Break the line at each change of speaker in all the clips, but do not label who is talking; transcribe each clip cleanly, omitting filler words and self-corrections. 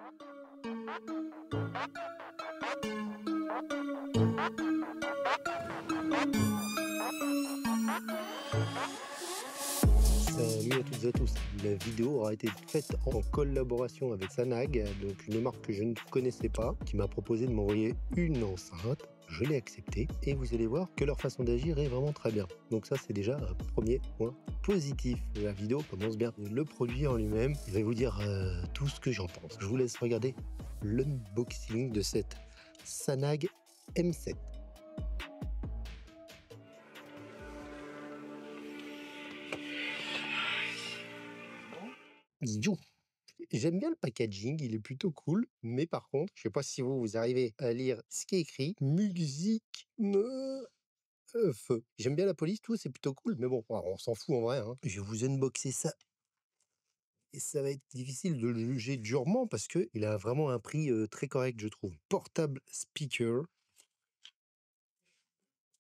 Salut à toutes et à tous. La vidéo aura été faite en collaboration avec Sanag, donc une marque que je ne connaissais pas, qui m'a proposé de m'envoyer une enceinte. Je l'ai acceptée et vous allez voir que leur façon d'agir est vraiment très bien. Donc ça, c'est déjà un premier point positif. La vidéo commence bien. Le produit en lui-même, je vais vous dire tout ce que j'en pense. Je vous laisse regarder l'unboxing de cette Sanag M7. Yo. J'aime bien le packaging, il est plutôt cool, mais par contre, je sais pas si vous arrivez à lire ce qui est écrit. Musique feu. J'aime bien la police, tout, c'est plutôt cool, mais bon, on s'en fout en vrai, hein. Je vais vous unboxer ça. Et ça va être difficile de le juger durement parce que il a vraiment un prix très correct, je trouve. Portable speaker.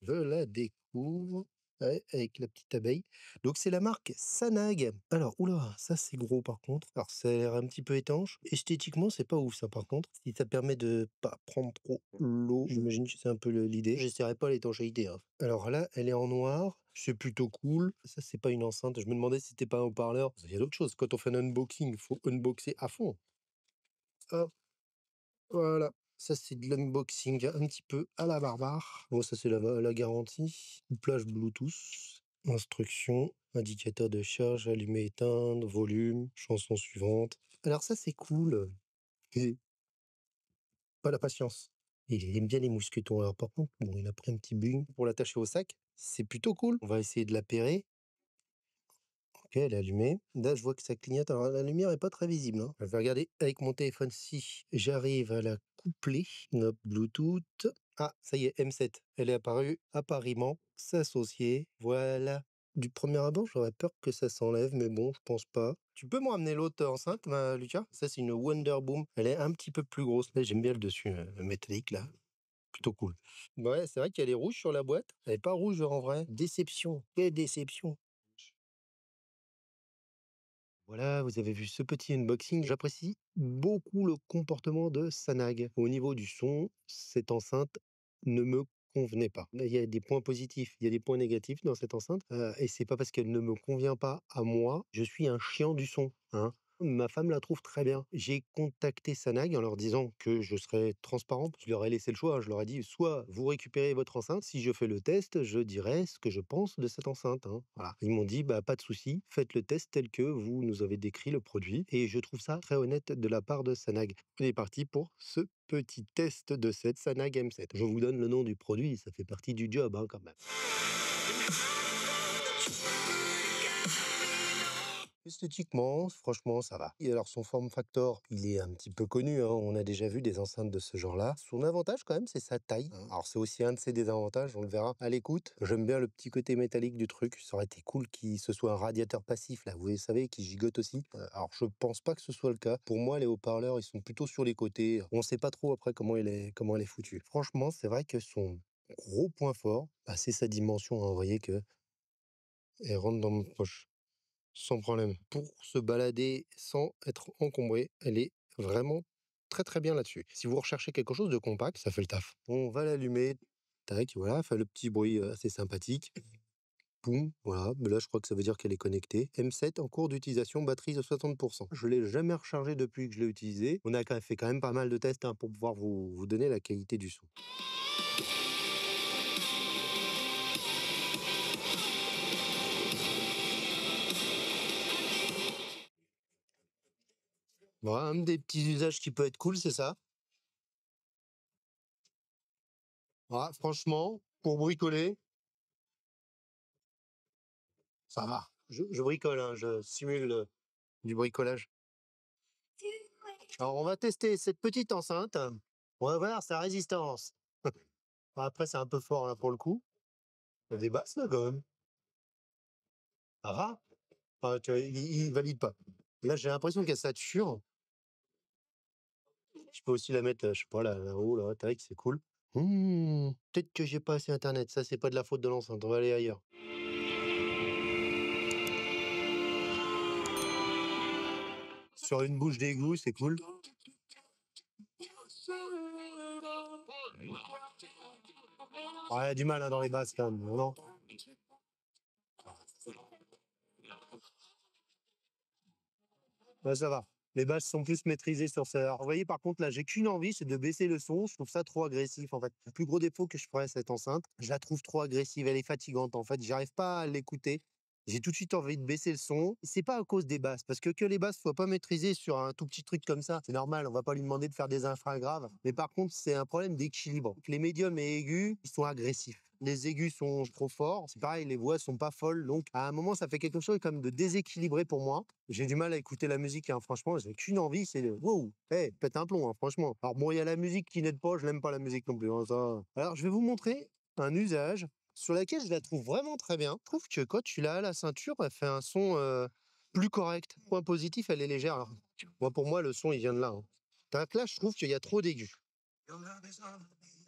Je la découvre. Ouais, avec la petite abeille. Donc c'est la marque Sanag. Alors, oula, ça c'est gros par contre. Alors ça a l'air un petit peu étanche. Esthétiquement, c'est pas ouf ça par contre. Si ça permet de pas prendre trop l'eau, j'imagine que c'est un peu l'idée. J'essaierai pas l'étanchéité, hein. Alors là, elle est en noir. C'est plutôt cool. Ça, c'est pas une enceinte. Je me demandais si c'était pas un haut-parleur. Il y a d'autres choses. Quand on fait un unboxing, il faut unboxer à fond. Hop, voilà. Ça, c'est de l'unboxing un petit peu à la barbare. Bon, ça, c'est la garantie. Couplage Bluetooth. Instructions. Indicateur de charge, allumer, éteindre, volume, chanson suivante. Alors ça, c'est cool. Et pas la patience. Il aime bien les mousquetons. Alors par contre, bon, il a pris un petit bug pour l'attacher au sac. C'est plutôt cool. On va essayer de l'appairer. Ok, elle est allumée. Là, je vois que ça clignote. Alors, la lumière est pas très visible, hein. Je vais regarder avec mon téléphone si j'arrive à la coupler. Hop, Bluetooth. Ah, ça y est, M7. Elle est apparue. Appariement, s'associer. Voilà. Du premier abord, j'aurais peur que ça s'enlève, mais bon, je pense pas. Tu peux me ramener l'autre enceinte, Lucas? Ça, c'est une Wonderboom. Elle est un petit peu plus grosse. Là, j'aime bien le dessus métallique, là. Plutôt cool. Ouais, c'est vrai qu'elle est rouge sur la boîte. Elle est pas rouge en vrai. Déception. Quelle déception. Voilà, vous avez vu ce petit unboxing. J'apprécie beaucoup le comportement de Sanag. Au niveau du son, cette enceinte ne me convenait pas. Il y a des points positifs, il y a des points négatifs dans cette enceinte. Et c'est pas parce qu'elle ne me convient pas à moi, je suis un chiant du son, hein. Ma femme la trouve très bien. J'ai contacté Sanag en leur disant que je serais transparent. Je leur ai laissé le choix, hein. Je leur ai dit soit vous récupérez votre enceinte, si je fais le test, je dirai ce que je pense de cette enceinte, hein. Voilà. Ils m'ont dit bah pas de souci, faites le test tel que vous nous avez décrit le produit. Et je trouve ça très honnête de la part de Sanag. On est parti pour ce petit test de cette Sanag M7. Je vous donne le nom du produit, ça fait partie du job, hein, quand même. Esthétiquement, franchement, ça va. Et alors, son form factor, il est un petit peu connu, hein. On a déjà vu des enceintes de ce genre-là. Son avantage, quand même, c'est sa taille, hein. Alors, c'est aussi un de ses désavantages, on le verra à l'écoute. J'aime bien le petit côté métallique du truc. Ça aurait été cool qu'il ce soit un radiateur passif, là, vous savez, qui gigote aussi. Alors, je pense pas que ce soit le cas. Pour moi, les haut-parleurs, ils sont plutôt sur les côtés. On sait pas trop après comment elle est foutue. Franchement, c'est vrai que son gros point fort, bah, c'est sa dimension, hein. Vous voyez que elle rentre dans ma poche sans problème. Pour se balader sans être encombré, elle est vraiment très très bien là-dessus. Si vous recherchez quelque chose de compact, ça fait le taf. On va l'allumer, tac, voilà, fait le petit bruit assez sympathique. Boum, voilà, mais là je crois que ça veut dire qu'elle est connectée. M7 en cours d'utilisation, batterie de 60%. Je l'ai jamais rechargé depuis que je l'ai utilisé. On a fait quand même pas mal de tests, hein, pour pouvoir vous donner la qualité du son. Voilà, un des petits usages qui peut être cool, c'est ça. Voilà, franchement, pour bricoler, ça va. Je bricole, hein, je simule du bricolage. Alors, on va tester cette petite enceinte. On va voir sa résistance. Bon, après, c'est un peu fort là pour le coup. Il y a des basses là quand même. Ça va. Enfin, tu vois, il valide pas. Là, j'ai l'impression qu'elle sature. Je peux aussi la mettre, je sais pas, là-haut, là, tac, c'est cool. Peut-être que j'ai pas assez internet. Ça, c'est pas de la faute de l'enceinte. On va aller ailleurs. Sur une bouche d'égout, c'est cool. Ouais, du mal, hein, dans les basses quand même, non? Ouais, ça va. Les basses sont plus maîtrisées sur ça. Alors, vous voyez, par contre, là, j'ai qu'une envie, c'est de baisser le son. Je trouve ça trop agressif, en fait. Le plus gros défaut que je ferais à cette enceinte, je la trouve trop agressive. Elle est fatigante, en fait. J'arrive pas à l'écouter. J'ai tout de suite envie de baisser le son. C'est pas à cause des basses, parce que les basses soient pas maîtrisées sur un tout petit truc comme ça, c'est normal. On va pas lui demander de faire des infras graves. Mais par contre, c'est un problème d'équilibre. Les médiums et aigus, ils sont agressifs. Les aigus sont trop forts. C'est pareil, les voix sont pas folles. Donc, à un moment, ça fait quelque chose comme de déséquilibré pour moi. J'ai du mal à écouter la musique, hein. Franchement, j'ai qu'une envie, c'est de wow, hey, pète un plomb, hein, franchement. Alors bon, il y a la musique qui n'aide pas, je n'aime pas la musique non plus, hein, ça. Alors, je vais vous montrer un usage sur lequel je la trouve vraiment très bien. Je trouve que quand tu l'as à la ceinture, elle fait un son plus correct. Point positif, elle est légère. Alors, moi, pour moi, le son, il vient de là, hein. Tac, là, je trouve qu'il y a trop d'aigus.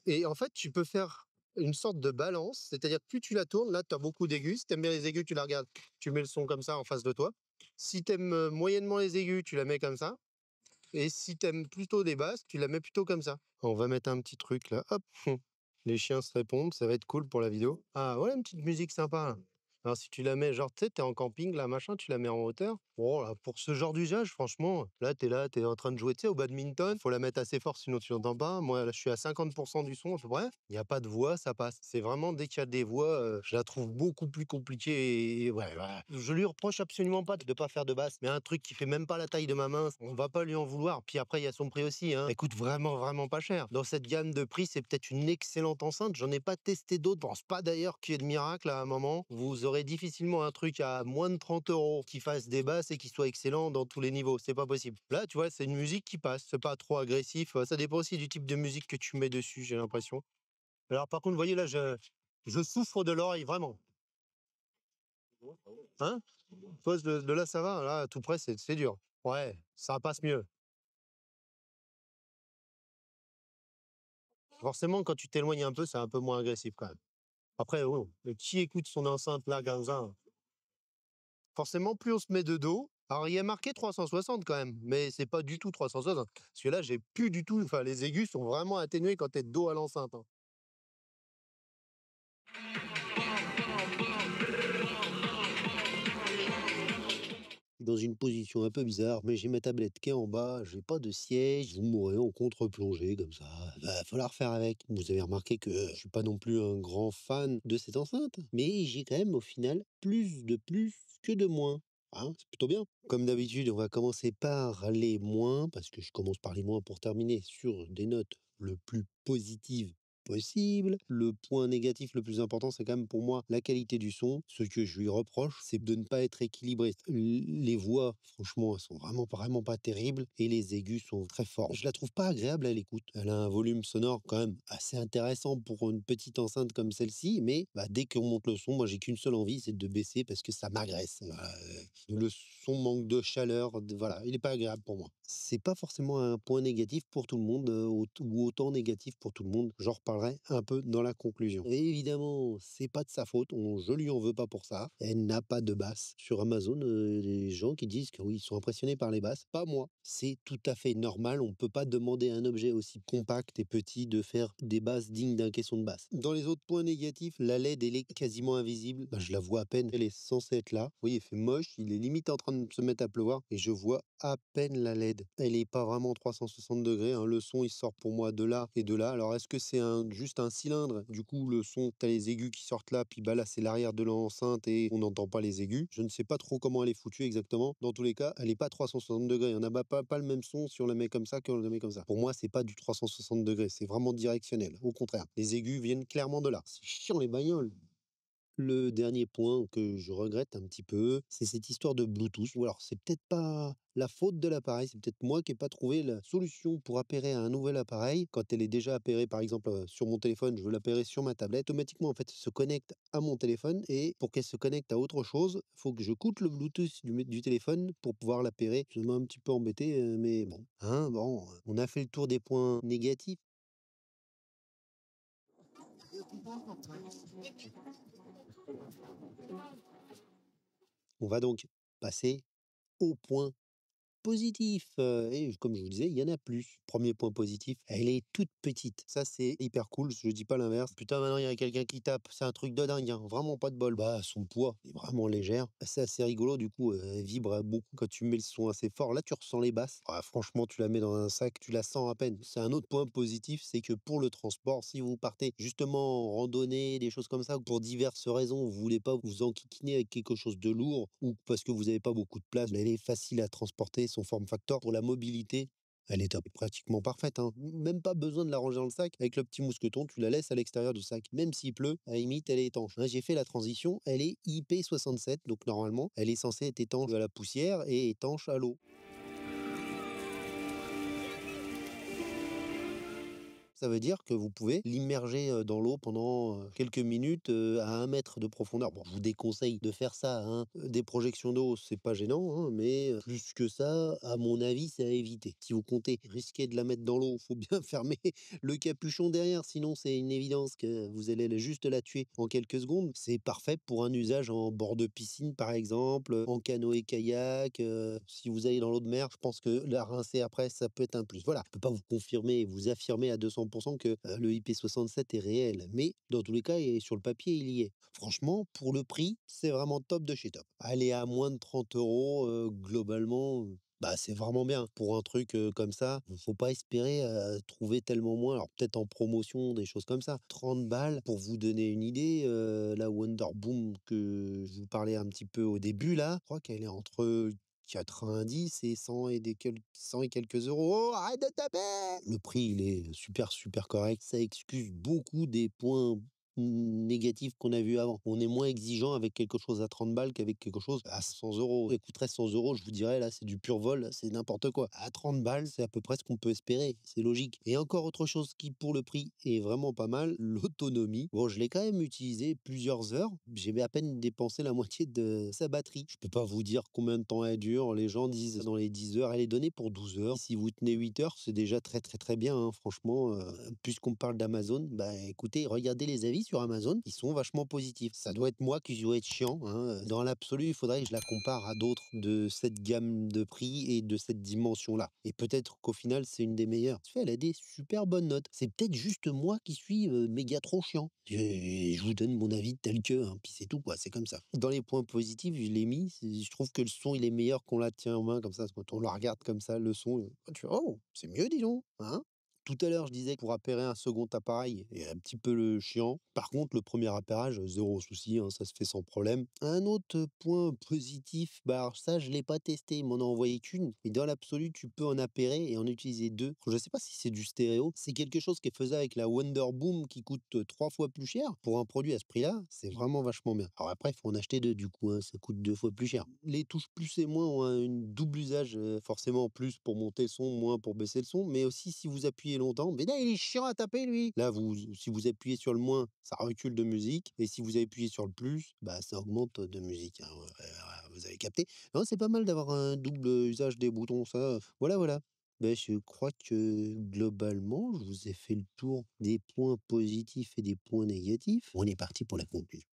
Et en fait, tu peux faire une sorte de balance, c'est-à-dire que plus tu la tournes, là, tu as beaucoup d'aigus. Si tu aimes bien les aigus, tu la regardes, tu mets le son comme ça en face de toi. Si tu aimes moyennement les aigus, tu la mets comme ça. Et si tu aimes plutôt des basses, tu la mets plutôt comme ça. On va mettre un petit truc là, hop. Les chiens se répondent, ça va être cool pour la vidéo. Ah ouais, une petite musique sympa, là. Alors si tu la mets, genre, tu sais, t'es en camping, là, machin, tu la mets en hauteur. Oh là, pour ce genre d'usage, franchement, là, t'es en train de jouer, tu sais, au badminton. Faut la mettre assez fort, sinon tu n'entends pas. Moi, là, je suis à 50% du son, à peu près. Il n'y a pas de voix, ça passe. C'est vraiment, dès qu'il y a des voix, je la trouve beaucoup plus compliquée. Et ouais, ouais. Je lui reproche absolument pas de pas faire de basse, mais un truc qui fait même pas la taille de ma main, on va pas lui en vouloir. Puis après, il y a son prix aussi, hein. Elle coûte vraiment, vraiment pas cher. Dans cette gamme de prix, c'est peut-être une excellente enceinte. J'en ai pas testé d'autres. Je pense pas d'ailleurs qu'il y ait de miracle à un moment. Vous aurez difficilement un truc à moins de 30 euros qui fasse des basses et qui soit excellent dans tous les niveaux. C'est pas possible. Là, tu vois, c'est une musique qui passe. C'est pas trop agressif. Ça dépend aussi du type de musique que tu mets dessus, j'ai l'impression. Alors, par contre, vous voyez, là, je souffre de l'oreille, vraiment. Hein? Pose de là, ça va. Là, tout près, c'est dur. Ouais, ça passe mieux. Forcément, quand tu t'éloignes un peu, c'est un peu moins agressif quand même. Après, oh, qui écoute son enceinte là, comme ça? Forcément, plus on se met de dos. Alors, il y a marqué 360 quand même, mais c'est pas du tout 360. Parce que là, j'ai plus du tout. Enfin, les aigus sont vraiment atténués quand t'es de dos à l'enceinte, hein. Dans une position un peu bizarre, mais j'ai ma tablette qui est en bas, j'ai pas de siège, vous mourrez en contre-plongée comme ça. Va falloir faire avec. Vous avez remarqué que je suis pas non plus un grand fan de cette enceinte, mais j'ai quand même au final plus que de moins. Hein, c'est plutôt bien. Comme d'habitude, on va commencer par les moins, parce que je commence par les moins pour terminer sur des notes le plus positives possible. Le point négatif le plus important, c'est quand même pour moi la qualité du son. Ce que je lui reproche, c'est de ne pas être équilibré. Les voix, franchement, elles sont vraiment pas terribles et les aigus sont très forts. Je la trouve pas agréable à l'écoute. Elle a un volume sonore quand même assez intéressant pour une petite enceinte comme celle-ci, mais bah, dès qu'on monte le son, moi j'ai qu'une seule envie, c'est de baisser parce que ça m'agresse. Voilà, le son manque de chaleur, voilà, il est pas agréable pour moi. C'est pas forcément un point négatif pour tout le monde, ou autant négatif pour tout le monde. J'en reparlerai un peu dans la conclusion. Et évidemment, c'est pas de sa faute, je lui en veux pas pour ça. Elle n'a pas de basse. Sur Amazon, les gens qui disent que oui, ils sont impressionnés par les basses, pas moi. C'est tout à fait normal, on peut pas demander à un objet aussi compact et petit de faire des basses dignes d'un caisson de basse. Dans les autres points négatifs, la LED, elle est quasiment invisible. Bah, je la vois à peine, elle est censée être là. Vous voyez, il fait moche, il est limite en train de se mettre à pleuvoir et je vois à peine la LED. Elle est pas vraiment 360 degrés, hein. Le son, il sort pour moi de là et de là. Alors, est-ce que c'est juste un cylindre? Du coup, le son, t'as les aigus qui sortent là, puis bah là, c'est l'arrière de l'enceinte et on n'entend pas les aigus. Je ne sais pas trop comment elle est foutue exactement. Dans tous les cas, elle est pas 360 degrés. On n'a pas le même son si on la met comme ça qu'on la met comme ça. Pour moi, c'est pas du 360 degrés. C'est vraiment directionnel. Au contraire, les aigus viennent clairement de là. C'est chiant les bagnoles. Le dernier point que je regrette un petit peu, c'est cette histoire de Bluetooth. Ou alors, c'est peut-être pas la faute de l'appareil, c'est peut-être moi qui n'ai pas trouvé la solution pour appairer à un nouvel appareil. Quand elle est déjà appairée, par exemple, sur mon téléphone, je veux l'appairer sur ma tablette, automatiquement, en fait, elle se connecte à mon téléphone. Et pour qu'elle se connecte à autre chose, il faut que je coûte le Bluetooth du téléphone pour pouvoir l'appairer. Ça m'a un petit peu embêté, mais bon. Hein, bon, on a fait le tour des points négatifs. On va donc passer au point positifs, et comme je vous disais, il y en a plus. Premier point positif, elle est toute petite. Ça, c'est hyper cool, je dis pas l'inverse. Putain, maintenant, il y a quelqu'un qui tape, c'est un truc de dingue, hein, vraiment pas de bol. Bah, son poids est vraiment légère. C'est assez rigolo, du coup, elle vibre beaucoup quand tu mets le son assez fort. Là, tu ressens les basses. Ah, franchement, tu la mets dans un sac, tu la sens à peine. C'est un autre point positif, c'est que pour le transport, si vous partez justement en randonnée, des choses comme ça, ou pour diverses raisons, vous voulez pas vous enquiquiner avec quelque chose de lourd ou parce que vous n'avez pas beaucoup de place, elle est facile à transporter, son form factor pour la mobilité, elle est top, pratiquement parfaite, hein. Même pas besoin de la ranger dans le sac. Avec le petit mousqueton, tu la laisses à l'extérieur du sac. Même s'il pleut, à la limite, elle est étanche, hein. J'ai fait la transition, elle est IP67, donc normalement, elle est censée être étanche à la poussière et étanche à l'eau. Ça veut dire que vous pouvez l'immerger, dans l'eau pendant, quelques minutes, à 1 mètre de profondeur. Bon, je vous déconseille de faire ça, hein. Des projections d'eau, c'est pas gênant, hein, mais plus que ça, à mon avis, c'est à éviter. Si vous comptez risquer de la mettre dans l'eau, faut bien fermer le capuchon derrière, sinon c'est une évidence que vous allez juste la tuer en quelques secondes. C'est parfait pour un usage en bord de piscine, par exemple, en canoë-kayak, si vous allez dans l'eau de mer, je pense que la rincer après, ça peut être un plus. Voilà, je peux pas vous confirmer et vous affirmer à 200 que, le IP67 est réel, mais dans tous les cas et sur le papier, il y est. Franchement, pour le prix, c'est vraiment top de chez top. Aller à moins de 30 €, globalement, bah, c'est vraiment bien. Pour un truc, comme ça, faut pas espérer, trouver tellement moins. Alors peut-être en promotion, des choses comme ça. 30 balles, pour vous donner une idée, la Wonder Boom que je vous parlais un petit peu au début là, je crois qu'elle est entre 90 et 100 et des quel 100 et quelques euros. Oh, arrête de taper! Le prix, il est super, super correct. Ça excuse beaucoup des points négatifs qu'on a vus avant. On est moins exigeant avec quelque chose à 30 balles qu'avec quelque chose à 100 €. Elle coûterait 100 €, je vous dirais, là, c'est du pur vol, c'est n'importe quoi. À 30 balles, c'est à peu près ce qu'on peut espérer, c'est logique. Et encore autre chose qui, pour le prix, est vraiment pas mal, l'autonomie. Bon, je l'ai quand même utilisé plusieurs heures. J'ai à peine dépensé la moitié de sa batterie. Je peux pas vous dire combien de temps elle dure. Les gens disent dans les 10 heures. Elle est donnée pour 12 heures. Si vous tenez 8 heures, c'est déjà très, très, très bien, hein. Franchement, puisqu'on parle d'Amazon, bah, écoutez, regardez les avis sur Amazon, ils sont vachement positifs. Ça doit être moi qui dois être chiant, hein. Dans l'absolu, il faudrait que je la compare à d'autres de cette gamme de prix et de cette dimension-là. Et peut-être qu'au final, c'est une des meilleures. Tu sais, elle a des super bonnes notes. C'est peut-être juste moi qui suis méga trop chiant. Je vous donne mon avis tel que, hein, puis c'est tout, quoi. C'est comme ça. Dans les points positifs, je l'ai mis. Je trouve que le son, il est meilleur qu'on la tient en main comme ça. Quand on la regarde comme ça, le son, tu fais, oh, c'est mieux, dis donc, hein. Tout à l'heure, je disais que pour appairer un second appareil est un petit peu le chiant. Par contre, le premier appairage, zéro souci, hein, ça se fait sans problème. Un autre point positif, bah alors ça, je l'ai pas testé, il m'en a envoyé qu'une. Et dans l'absolu, tu peux en appairer et en utiliser deux. Je sais pas si c'est du stéréo. C'est quelque chose qui est faisable avec la Wonder Boom qui coûte 3 fois plus cher. Pour un produit à ce prix-là, c'est vraiment vachement bien. Alors après, il faut en acheter deux du coup, hein, ça coûte 2 fois plus cher. Les touches plus et moins ont un double usage, forcément plus pour monter le son, moins pour baisser le son, mais aussi si vous appuyez longtemps, mais là il est chiant à taper lui. Là, si vous appuyez sur le moins, ça recule de musique, et si vous appuyez sur le plus, bah ça augmente de musique, hein, vous avez capté. Non, c'est pas mal d'avoir un double usage des boutons, ça, voilà, voilà. Ben je crois que globalement, je vous ai fait le tour des points positifs et des points négatifs. On est parti pour la conclusion.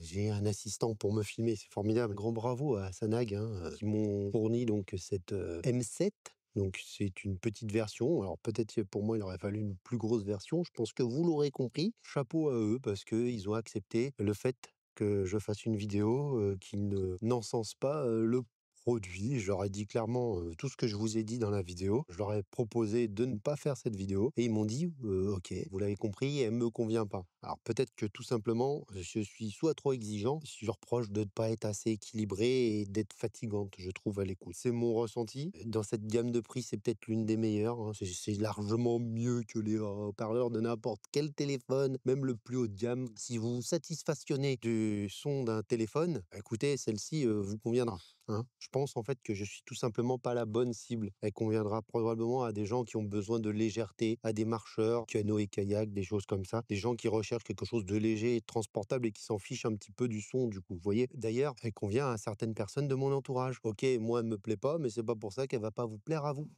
J'ai un assistant pour me filmer, c'est formidable. Grand bravo à Sanag, hein, qui m'ont fourni donc cette, M7. Donc c'est une petite version. Alors peut-être que pour moi, il aurait fallu une plus grosse version. Je pense que vous l'aurez compris. Chapeau à eux parce qu'ils ont accepté le fait que je fasse une vidéo, qui ne n'encense pas, le produit. Je leur ai dit clairement, tout ce que je vous ai dit dans la vidéo. Je leur ai proposé de ne pas faire cette vidéo et ils m'ont dit: OK, vous l'avez compris, elle me convient pas». Alors peut-être que tout simplement, je suis soit trop exigeant, je reproche de ne pas être assez équilibré et d'être fatigante, je trouve, à l'écoute. C'est mon ressenti. Dans cette gamme de prix, c'est peut-être l'une des meilleures, hein. C'est largement mieux que les haut-parleurs de n'importe quel téléphone, même le plus haut de gamme. Si vous vous satisfactionnez du son d'un téléphone, écoutez, celle-ci, vous conviendra, hein. Je pense en fait que je suis tout simplement pas la bonne cible. Elle conviendra probablement à des gens qui ont besoin de légèreté, à des marcheurs, canoë-kayak, des choses comme ça. Des gens qui recherchent quelque chose de léger et de transportable et qui s'en fichent un petit peu du son, du coup. Vous voyez? D'ailleurs, elle convient à certaines personnes de mon entourage. OK, moi, elle me plaît pas, mais c'est pas pour ça qu'elle va pas vous plaire à vous.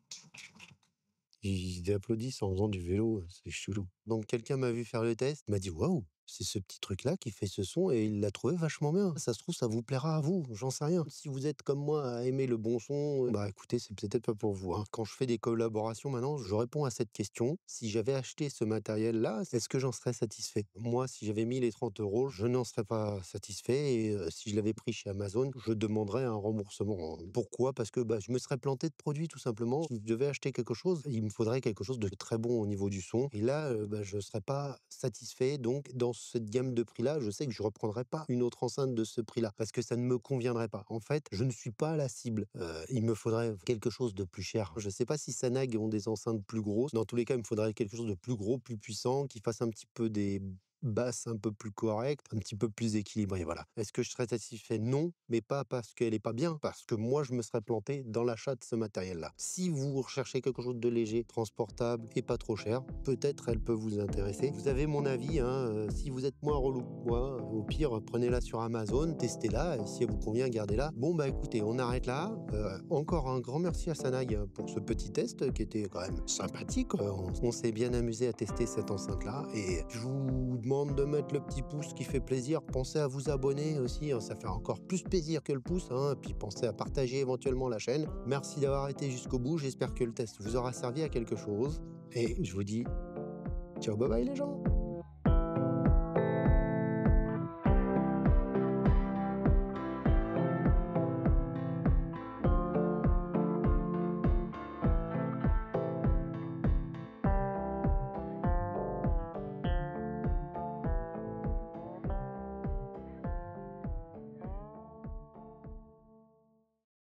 Ils applaudissent en faisant du vélo, c'est chelou. Donc quelqu'un m'a vu faire le test, m'a dit: «Waouh! C'est ce petit truc-là qui fait ce son et il l'a trouvé vachement bien. Ça se trouve, ça vous plaira à vous, j'en sais rien. Si vous êtes comme moi à aimer le bon son, bah écoutez, c'est peut-être pas pour vous, hein. Quand je fais des collaborations maintenant, je réponds à cette question. Si j'avais acheté ce matériel-là, est-ce que j'en serais satisfait? Moi, si j'avais mis les 30 €, je n'en serais pas satisfait et si je l'avais pris chez Amazon, je demanderais un remboursement. Pourquoi? Parce que bah, je me serais planté de produit tout simplement. Si je devais acheter quelque chose, il me faudrait quelque chose de très bon au niveau du son. Et là, bah, je ne serais pas satisfait. Donc, dans cette gamme de prix-là, je sais que je ne reprendrai pas une autre enceinte de ce prix-là parce que ça ne me conviendrait pas. En fait, je ne suis pas la cible. Il me faudrait quelque chose de plus cher. Je ne sais pas si Sanag ont des enceintes plus grosses. Dans tous les cas, il me faudrait quelque chose de plus gros, plus puissant, qui fasse un petit peu des basses un peu plus correctes, un petit peu plus équilibrées, voilà. Est-ce que je serais satisfait? Non, mais pas parce qu'elle est pas bien, parce que moi je me serais planté dans l'achat de ce matériel-là. Si vous recherchez quelque chose de léger, transportable et pas trop cher, peut-être elle peut vous intéresser. Vous avez mon avis, hein, si vous êtes moins relou que moi, au pire, prenez-la sur Amazon, testez-la, et si elle vous convient, gardez-la. Bon bah écoutez, on arrête là. Encore un grand merci à Sanag pour ce petit test qui était quand même sympathique. On s'est bien amusé à tester cette enceinte-là, et je vous demande de mettre le petit pouce qui fait plaisir. Pensez à vous abonner aussi, hein, ça fait encore plus plaisir que le pouce, hein. Puis pensez à partager éventuellement la chaîne. Merci d'avoir été jusqu'au bout, j'espère que le test vous aura servi à quelque chose. Et je vous dis ciao, bye bye les gens.